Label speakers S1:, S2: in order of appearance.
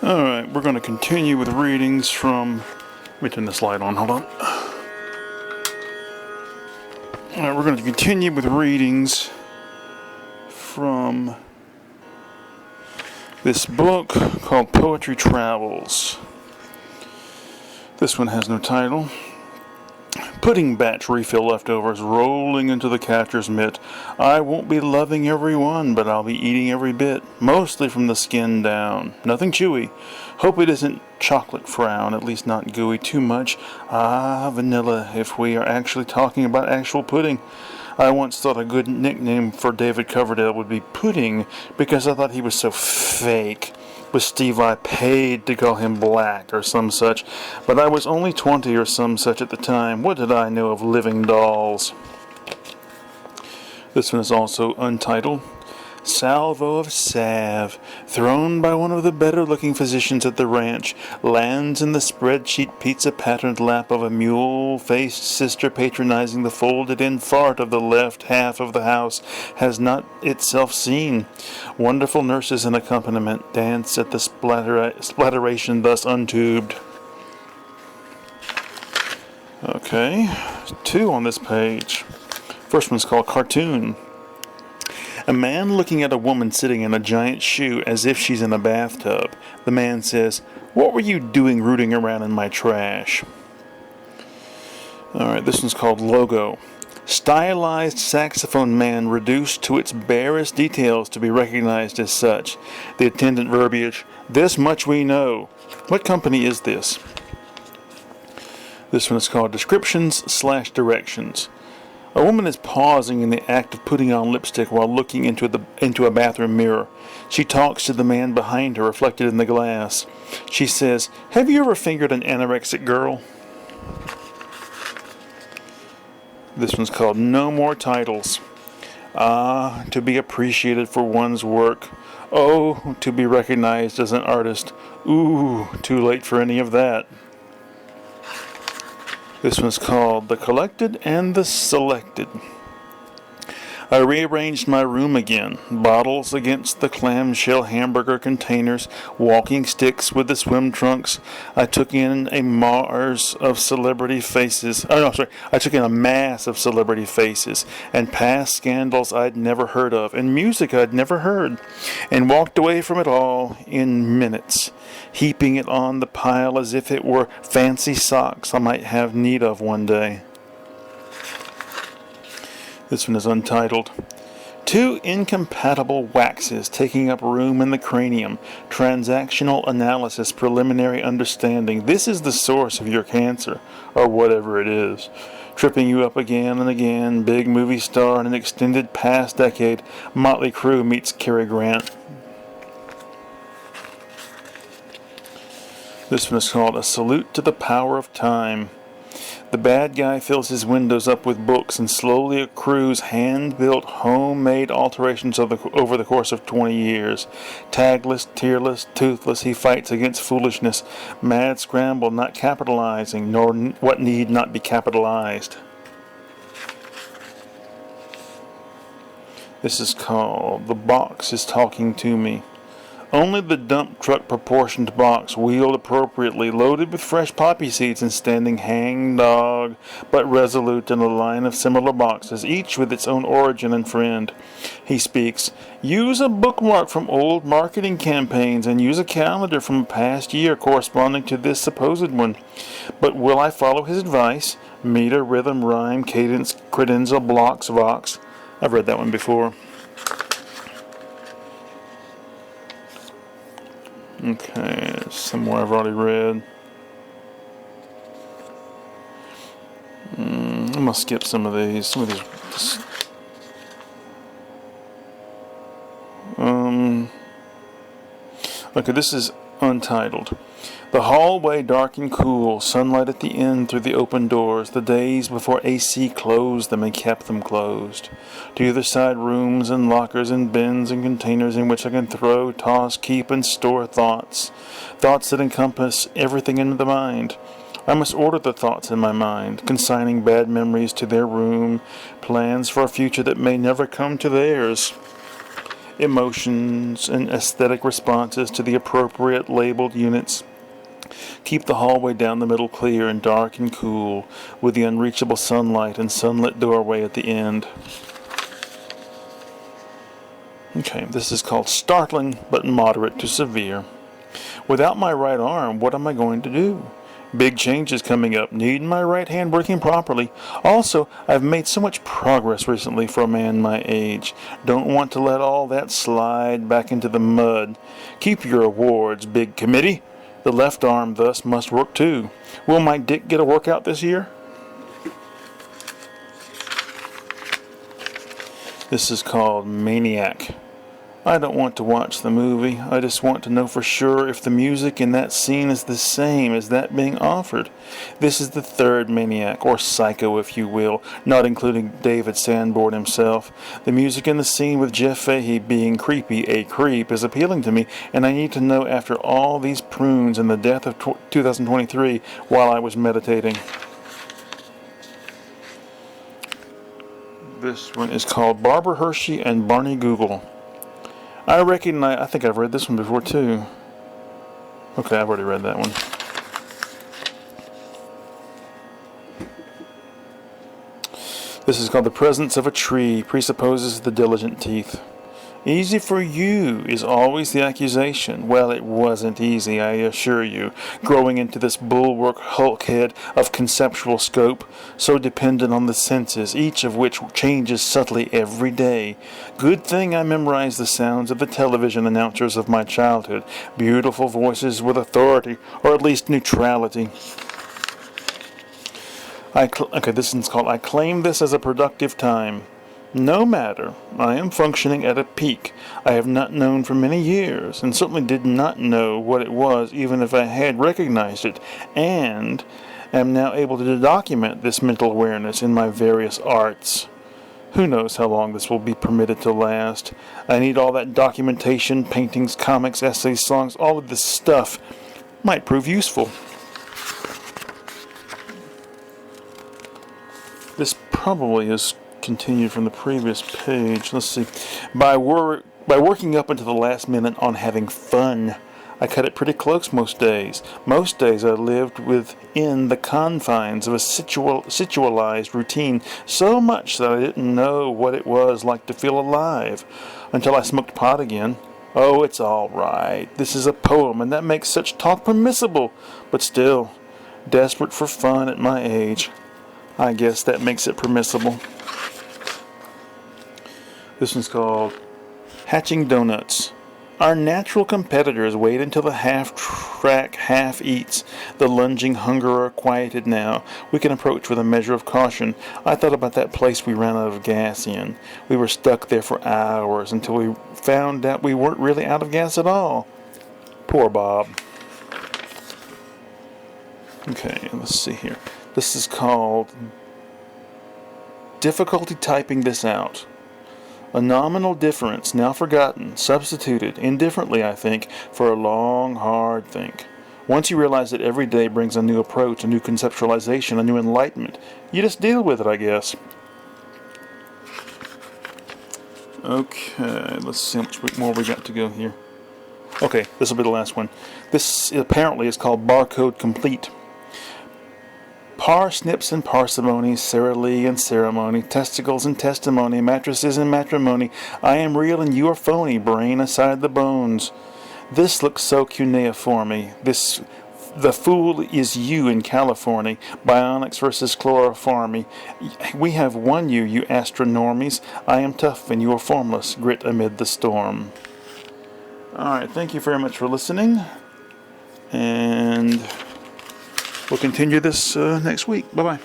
S1: Alright, we're going to continue with readings from... Let me turn this light on, hold on. Alright, we're going to continue with readings from this book called Poetry Travels. This one has no title. Pudding batch refill leftovers rolling into the catcher's mitt. I won't be loving every one, but I'll be eating every bit, mostly from the skin down. Nothing chewy. Hope it isn't chocolate frown, at least not gooey too much. Ah, vanilla, if we are actually talking about actual pudding. I once thought a good nickname for David Coverdale would be Pudding, because I thought he was so fake. With Steve I paid to call him Black or some such, but I was only 20 or some such at the time. What did I know of living dolls? This one is also untitled. Salvo of salve, thrown by one of the better-looking physicians at the ranch, lands in the spreadsheet pizza-patterned lap of a mule-faced sister patronizing the folded-in fart of the left half of the house has not itself seen. Wonderful nurses and accompaniment dance at the splatteration thus untubed. Okay, 2 on this page. First one's called Cartoon. A man looking at a woman sitting in a giant shoe as if she's in a bathtub. The man says, "What were you doing rooting around in my trash?" Alright, this one's called Logo. Stylized saxophone man reduced to its barest details to be recognized as such. The attendant verbiage, "This much we know." What company is this? This one is called Descriptions/Directions. A woman is pausing in the act of putting on lipstick while looking into a bathroom mirror. She talks to the man behind her, reflected in the glass. She says, "Have you ever fingered an anorexic girl?" This one's called No More Titles. Ah, to be appreciated for one's work. Oh, to be recognized as an artist. Ooh, too late for any of that. This one's called The Collected and the Selected. I rearranged my room again. Bottles against the clamshell hamburger containers, walking sticks with the swim trunks. I took in a mass of celebrity faces. And past scandals I'd never heard of, and music I'd never heard, and walked away from it all in minutes, heaping it on the pile as if it were fancy socks I might have need of one day. This one is untitled. 2 incompatible waxes taking up room in the cranium. Transactional analysis, preliminary understanding. This is the source of your cancer, or whatever it is. Tripping you up again and again. Big movie star in an extended past decade. Motley Crue meets Cary Grant. This one is called A Salute to the Power of Time. The bad guy fills his windows up with books and slowly accrues hand-built, homemade alterations over the course of 20 years. Tagless, tearless, toothless, he fights against foolishness. Mad scramble, not capitalizing, nor what need not be capitalized. This is called The Box is Talking to Me. Only the dump truck proportioned box, wheeled appropriately, loaded with fresh poppy seeds and standing hang-dog, but resolute in a line of similar boxes, each with its own origin and friend. He speaks, "Use a bookmark from old marketing campaigns and use a calendar from a past year corresponding to this supposed one. But will I follow his advice? Meter, rhythm, rhyme, cadence, credenza, blocks, vox." I've read that one before. Okay, some more I've already read. I'm going to skip some of these. Okay, this is untitled. The hallway dark and cool, sunlight at the end through the open doors, the days before AC closed them and kept them closed. To either side rooms and lockers and bins and containers in which I can throw, toss, keep, and store thoughts. Thoughts that encompass everything in the mind. I must order the thoughts in my mind, consigning bad memories to their room, plans for a future that may never come to theirs. emotions and aesthetic responses to the appropriate labeled units. Keep the hallway down the middle clear and dark and cool, with the unreachable sunlight and sunlit doorway at the end. Okay, this is called startling but moderate to severe. Without my right arm, what am I going to do? Big changes coming up, needing my right hand working properly. Also, I've made so much progress recently for a man my age. Don't want to let all that slide back into the mud. Keep your awards, big committee. The left arm thus must work too. Will my dick get a workout this year? This is called Maniac. I don't want to watch the movie. I just want to know for sure if the music in that scene is the same as that being offered. This is the third Maniac, or Psycho if you will, not including David Sanborn himself. The music in the scene with Jeff Fahey being creepy, a creep, is appealing to me, and I need to know after all these prunes and the death of 2023 while I was meditating. This one is called Barbara Hershey and Barney Google. I think I've read this one before too. Okay, I've already read that one. This is called The Presence of a Tree Presupposes the Diligent Teeth. Easy for you is always the accusation. Well, it wasn't easy, I assure you, growing into this bulwark hulkhead of conceptual scope, so dependent on the senses, each of which changes subtly every day. Good thing I memorized the sounds of the television announcers of my childhood, beautiful voices with authority, or at least neutrality. This one's called I Claim This as a Productive Time. No matter, I am functioning at a peak I have not known for many years, and certainly did not know what it was even if I had recognized it, and am now able to document this mental awareness in my various arts. Who knows how long this will be permitted to last? I need all that documentation, paintings, comics, essays, songs, all of this stuff might prove useful. This probably is continued from the previous page. Let's see. By working up until the last minute on having fun, I cut it pretty close most days. Most days I lived within the confines of a situaalized routine so much that I didn't know what it was like to feel alive until I smoked pot again. Oh, it's all right. This is a poem, and that makes such talk permissible. But still, desperate for fun at my age, I guess that makes it permissible. This one's called Hatching Donuts. Our natural competitors wait until the half-track half eats. The lunging hungerer quieted now. We can approach with a measure of caution. I thought about that place we ran out of gas in. We were stuck there for hours until we found out we weren't really out of gas at all. Poor Bob. Okay, let's see here. This is called Difficulty Typing This Out. A nominal difference, now forgotten, substituted, indifferently I think, for a long, hard think. Once you realize that every day brings a new approach, a new conceptualization, a new enlightenment, you just deal with it, I guess. Okay, let's see how much more we got to go here. Okay, this will be the last one. This apparently is called Barcode Complete. Parsnips and parsimony, seralee and ceremony, testicles and testimony, mattresses and matrimony. I am real and you are phony, brain aside the bones. This looks so cuneiform. The fool is you in California. Bionics versus chloroformy. We have won you, you astronormies. I am tough and you are formless, grit amid the storm. Alright, thank you very much for listening. And we'll continue this next week. Bye-bye.